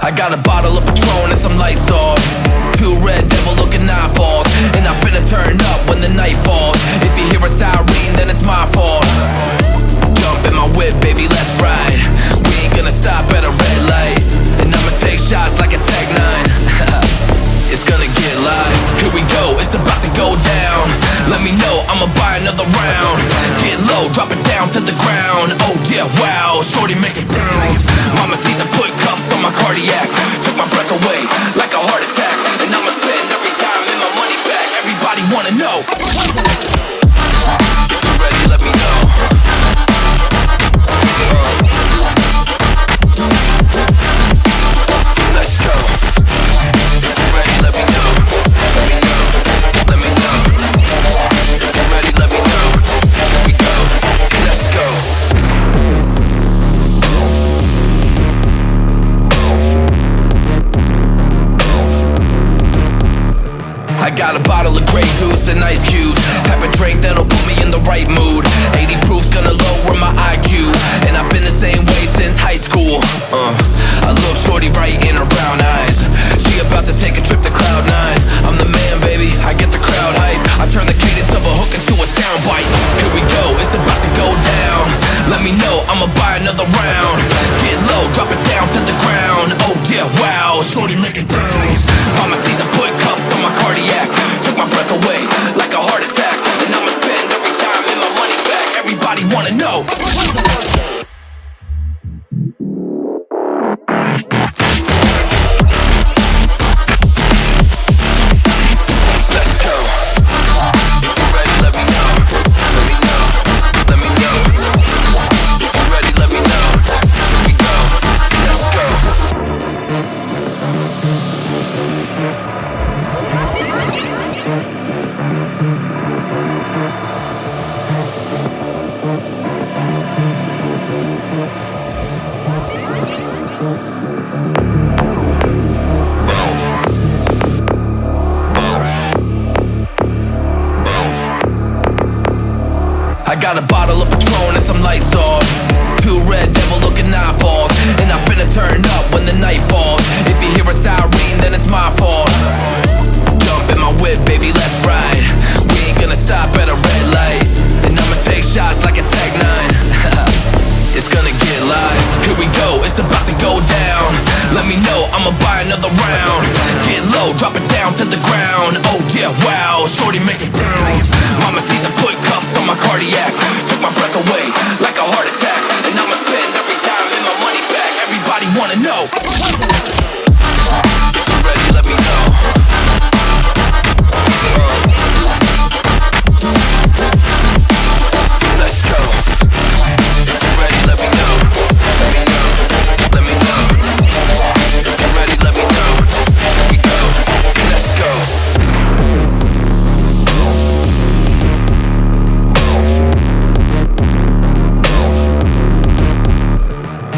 I got a bottle of Patron and some lights off, two red devil looking eyeballs, and I finna turn up when the night falls. If you hear a siren, then it's my fault. Jump in my whip, baby, let's ride. We ain't gonna stop at a red light, and I'ma take shots like a Tech 9. It's gonna get live. Here we go, it's about to go down. Let me know, I'ma buy another round. Get low, drop it down to the ground. Oh yeah, wow, shorty making pounds. Mama see the put cuffs on my cardiac. Took my breath away like a heart attack, and I'ma spend every dime and my money back. Everybody wanna know. If you're ready, let me know. Let's go. If you're ready, let me know. Let me know. Let me know. If you're ready, let me know. Here we go. Let's go. I got a bottle of Grey Goose and ice cubes. Have a drink that'll put me in the right mood. 80 proof's gonna lower my IQ, and I've been the same way since high school. I look shorty right in her brown eyes. She about to take a trip to Cloud 9. I'm the man, baby, I get the crowd hype. I turn the cadence of a hook into a soundbite. Here we go, it's about to go down. Let me know, I'ma buy another round. Get low, drop it down to the ground. Oh yeah, wow, shorty making pounds. Mama see the put cuffs on my cardiac. Took my breath away like a heart attack, and I'ma spend every dime and my money back. Everybody wanna know. Let's go. If you're ready, let me know. Let me know. Let me know. If you're ready, let me know. Here we go. Let's go. Bounce. Bounce. Bounce. I got a bottle of Patron and some lights off, two red devil looking eyeballs, and I finna turn up when the night falls. If you hear a siren, then it's my fault. Jump in my whip, baby, let's ride. We ain't gonna stop at a red light, and I'ma take shots like a Tech 9. It's gonna get live. Here we go, it's about to go down. Let me know, I'ma buy another round. Get low, drop it down to the ground. Oh yeah, wow, shorty making pounds. Mama see the put cuffs on my cardiac. Took my breath away like a heart attack, and I'ma spend every dime and my money back. Everybody wanna know. If you're ready, let me know. Let's go. If you're ready, let me know. Let me know. Let me know. If you're ready, let me know. Here we go. Let's go.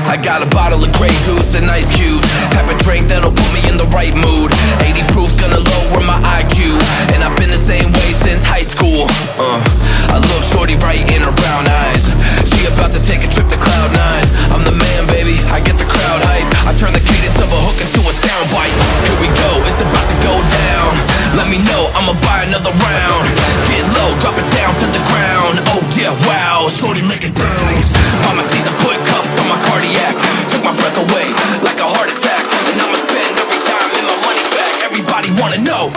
I got a bottle of Grey Goose and ice cubes. Have a drink that'll put me in the right mood. 80 proof's gonna lower my IQ, and I've been the same way since high school. I look shorty right in her brown eyes. She about to take a trip to Cloud 9. I'm the man, baby, I get the crowd hype. I turn the cadence of a hook into a soundbite. Here we go, it's about to go down. Let me know, I'ma buy another round. Get low, drop it down to the ground. Oh yeah, wow, shorty making pounds. Mama see the put cuffs on my cardiac. Took my breath away like a heart attack, and I'ma spend every dime and my money back. Everybody wanna know.